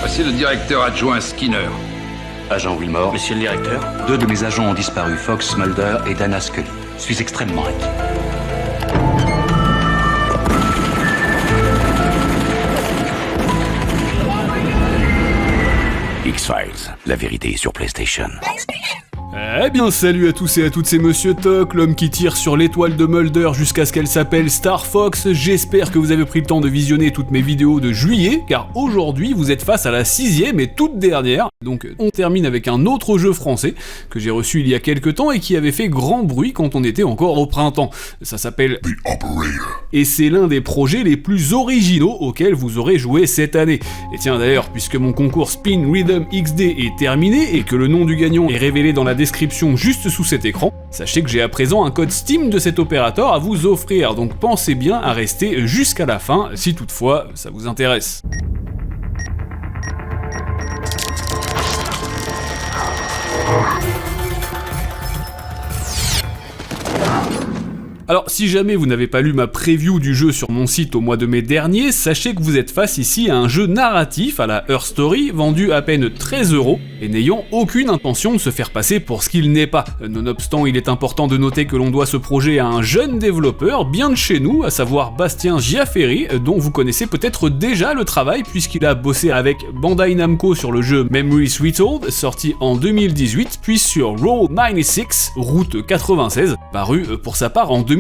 Voici le directeur adjoint Skinner. Agent Wilmore. Monsieur le directeur. 2 de mes agents ont disparu, Fox Mulder et Dana Scully. Je suis extrêmement inquiet. X-Files, la vérité sur PlayStation. Eh bien salut à tous et à toutes, c'est Monsieur Toc, l'homme qui tire sur l'étoile de Mulder jusqu'à ce qu'elle s'appelle Star Fox. J'espère que vous avez pris le temps de visionner toutes mes vidéos de juillet, car aujourd'hui vous êtes face à la 6e et toute dernière. Donc on termine avec un autre jeu français que j'ai reçu il y a quelques temps et qui avait fait grand bruit quand on était encore au printemps. Ça s'appelle The Operator. Et c'est l'un des projets les plus originaux auxquels vous aurez joué cette année. Et tiens d'ailleurs, puisque mon concours Spin Rhythm XD est terminé et que le nom du gagnant est révélé dans la description juste sous cet écran, sachez que j'ai à présent un code Steam de cet opérateur à vous offrir, donc pensez bien à rester jusqu'à la fin si toutefois ça vous intéresse. Alors, si jamais vous n'avez pas lu ma preview du jeu sur mon site au mois de mai dernier, sachez que vous êtes face ici à un jeu narratif à la Her Story, vendu à peine 13€ et n'ayant aucune intention de se faire passer pour ce qu'il n'est pas. Nonobstant, il est important de noter que l'on doit ce projet à un jeune développeur bien de chez nous, à savoir Bastien Giaferi, dont vous connaissez peut-être déjà le travail puisqu'il a bossé avec Bandai Namco sur le jeu Memories Retold, sorti en 2018, puis sur Row 96, Route 96, paru pour sa part en 2021.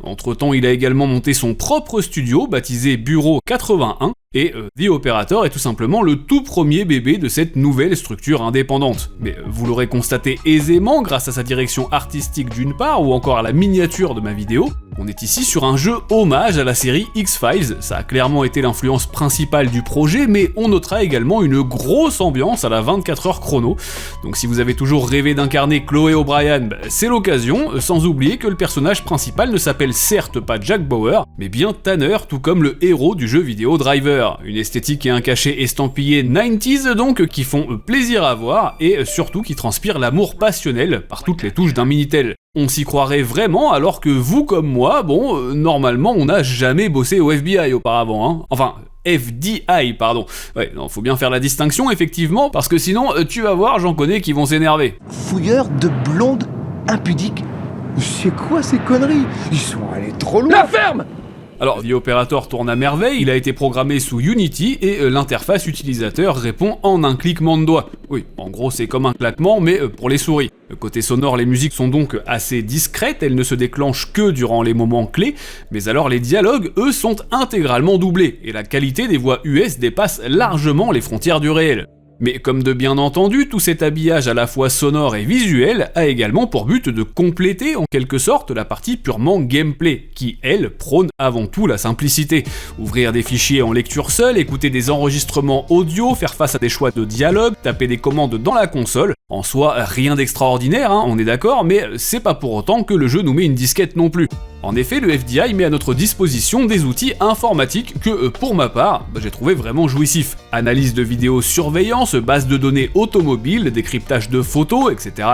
Entre-temps, il a également monté son propre studio, baptisé Bureau 81, et The Operator est tout simplement le tout premier bébé de cette nouvelle structure indépendante. Mais vous l'aurez constaté aisément grâce à sa direction artistique d'une part, ou encore à la miniature de ma vidéo, on est ici sur un jeu hommage à la série X-Files. Ça a clairement été l'influence principale du projet, mais on notera également une grosse ambiance à la 24 heures chrono. Donc si vous avez toujours rêvé d'incarner Chloé O'Brien, c'est l'occasion, sans oublier que le personnage principal ne s'appelle certes pas Jack Bauer, mais bien Tanner, tout comme le héros du jeu vidéo Driver. Une esthétique et un cachet estampillé 90s donc, qui font plaisir à voir, et surtout qui transpirent l'amour passionnel par toutes les touches d'un Minitel. On s'y croirait vraiment alors que vous comme moi, normalement on n'a jamais bossé au FBI auparavant, hein. Enfin, FDI, pardon. Ouais, non, faut bien faire la distinction effectivement, parce que sinon, tu vas voir, j'en connais qui vont s'énerver. Fouilleurs de blondes impudiques. C'est quoi ces conneries? Ils sont allés trop loin. La ferme! Alors, The Operator tourne à merveille, il a été programmé sous Unity et l'interface utilisateur répond en un cliquement de doigt. Oui, en gros c'est comme un claquement mais pour les souris. Côté sonore, les musiques sont donc assez discrètes, elles ne se déclenchent que durant les moments clés, mais alors les dialogues, eux, sont intégralement doublés et la qualité des voix US dépasse largement les frontières du réel. Mais comme de bien entendu, tout cet habillage à la fois sonore et visuel a également pour but de compléter en quelque sorte la partie purement gameplay, qui elle prône avant tout la simplicité. Ouvrir des fichiers en lecture seule, écouter des enregistrements audio, faire face à des choix de dialogue, taper des commandes dans la console, en soi rien d'extraordinaire, hein, on est d'accord, mais c'est pas pour autant que le jeu nous met une disquette non plus. En effet, le FDI met à notre disposition des outils informatiques que, pour ma part, j'ai trouvé vraiment jouissifs. Analyse de vidéosurveillance, base de données automobile, décryptage de photos, etc.,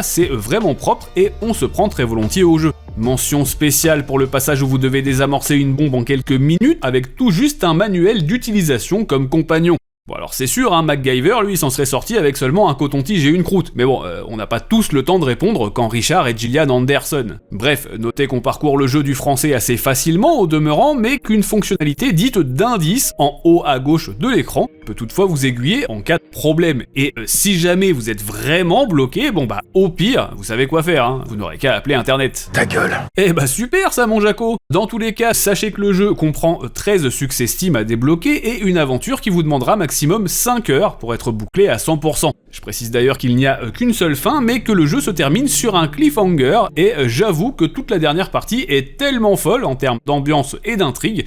c'est vraiment propre et on se prend très volontiers au jeu. Mention spéciale pour le passage où vous devez désamorcer une bombe en quelques minutes avec tout juste un manuel d'utilisation comme compagnon. Bon alors c'est sûr, hein, MacGyver lui s'en serait sorti avec seulement un coton-tige et une croûte, mais bon, on n'a pas tous le temps de répondre quand Richard et Gillian Anderson. Bref, notez qu'on parcourt le jeu du français assez facilement au demeurant, mais qu'une fonctionnalité dite d'indice en haut à gauche de l'écran peut toutefois vous aiguiller en cas de problème. Et si jamais vous êtes vraiment bloqué, au pire, vous savez quoi faire, hein, vous n'aurez qu'à appeler internet. Ta gueule. Eh super ça mon Jaco. Dans tous les cas, sachez que le jeu comprend 13 succès Steam à débloquer et une aventure qui vous demandera maximum 5 heures pour être bouclé à 100%. Je précise d'ailleurs qu'il n'y a qu'une seule fin, mais que le jeu se termine sur un cliffhanger, et j'avoue que toute la dernière partie est tellement folle en termes d'ambiance et d'intrigue,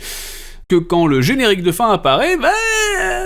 que quand le générique de fin apparaît,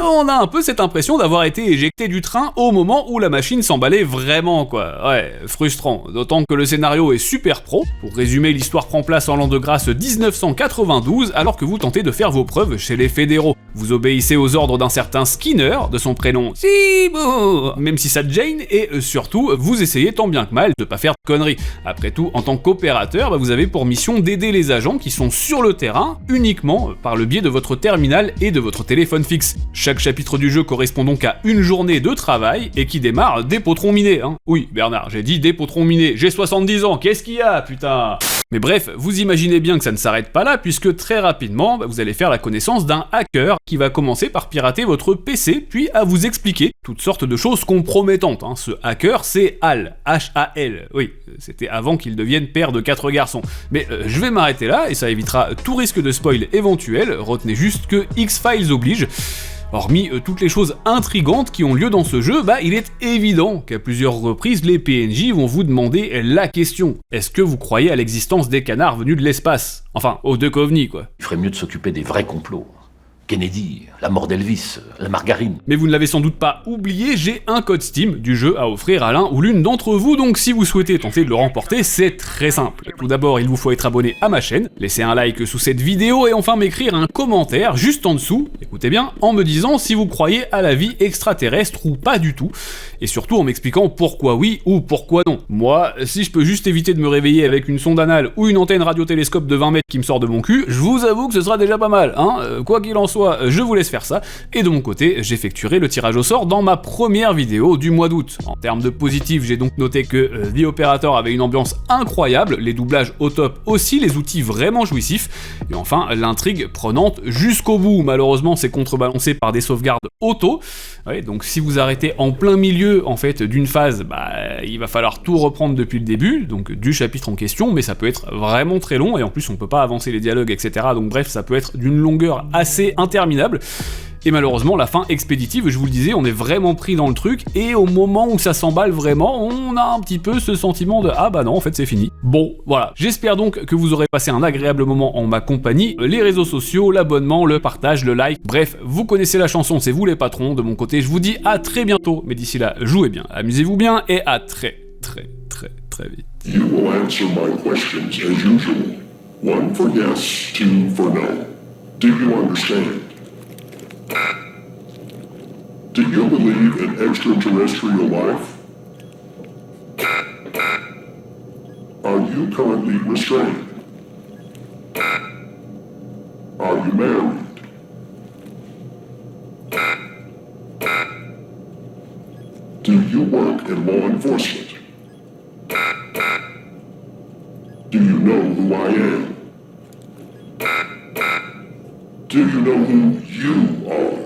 on a un peu cette impression d'avoir été éjecté du train au moment où la machine s'emballait vraiment, quoi. Ouais, frustrant, d'autant que le scénario est super pro. Pour résumer, l'histoire prend place en l'an de grâce 1992, alors que vous tentez de faire vos preuves chez les fédéraux. Vous obéissez aux ordres d'un certain Skinner, de son prénom Thibaut, même si ça te gêne, et surtout, vous essayez tant bien que mal de pas faire de conneries. Après tout, en tant qu'opérateur, vous avez pour mission d'aider les agents qui sont sur le terrain, uniquement par le biais de votre terminal et de votre téléphone fixe. Chaque chapitre du jeu correspond donc à une journée de travail, et qui démarre des potrons minés, hein. Oui, Bernard, j'ai dit des potrons minés, j'ai 70 ans, qu'est-ce qu'il y a, putain? Mais bref, vous imaginez bien que ça ne s'arrête pas là, puisque très rapidement, vous allez faire la connaissance d'un hacker qui va commencer par pirater votre PC, puis à vous expliquer toutes sortes de choses compromettantes, hein. Ce hacker, c'est Hal, H-A-L, oui, c'était avant qu'il devienne père de 4 garçons. Mais je vais m'arrêter là, et ça évitera tout risque de spoil éventuel, retenez juste que X-Files oblige. Hormis toutes les choses intrigantes qui ont lieu dans ce jeu, il est évident qu'à plusieurs reprises, les PNJ vont vous demander la question. Est-ce que vous croyez à l'existence des canards venus de l'espace? Enfin, aux Duchovny, quoi. Il ferait mieux de s'occuper des vrais complots. Kennedy, la mort d'Elvis, la margarine. Mais vous ne l'avez sans doute pas oublié, j'ai un code Steam du jeu à offrir à l'un ou l'une d'entre vous, donc si vous souhaitez tenter de le remporter, c'est très simple. Tout d'abord, il vous faut être abonné à ma chaîne, laisser un like sous cette vidéo et enfin m'écrire un commentaire juste en dessous, écoutez bien, en me disant si vous croyez à la vie extraterrestre ou pas du tout, et surtout en m'expliquant pourquoi oui ou pourquoi non. Moi, si je peux juste éviter de me réveiller avec une sonde anale ou une antenne radiotélescope de 20 mètres qui me sort de mon cul, je vous avoue que ce sera déjà pas mal, hein. Quoi qu'il en soit, je vous laisse faire ça, et de mon côté, j'effectuerai le tirage au sort dans ma première vidéo du mois d'août. En termes de positif, j'ai donc noté que The Operator avait une ambiance incroyable, les doublages au top aussi, les outils vraiment jouissifs, et enfin, l'intrigue prenante jusqu'au bout. Malheureusement, c'est contrebalancé par des sauvegardes auto, ouais, donc si vous arrêtez en plein milieu, en fait, d'une phase, il va falloir tout reprendre depuis le début, donc du chapitre en question, mais ça peut être vraiment très long, et en plus, on peut pas avancer les dialogues, etc., donc bref, ça peut être d'une longueur assez interminable. Et malheureusement, la fin expéditive, je vous le disais, on est vraiment pris dans le truc, et au moment où ça s'emballe vraiment, on a un petit peu ce sentiment de « Ah bah non, en fait c'est fini ». Bon, voilà. J'espère donc que vous aurez passé un agréable moment en ma compagnie, les réseaux sociaux, l'abonnement, le partage, le like, bref, vous connaissez la chanson, c'est vous les patrons. De mon côté, je vous dis à très bientôt, mais d'ici là, jouez bien, amusez-vous bien, et à très vite. You will answer my questions as usual. 1 for yes, 2 for no. Do you understand? Do you believe in extraterrestrial life? Are you currently restrained? Are you married? Do you work in law enforcement? Do you know who I am? Do you know who you are?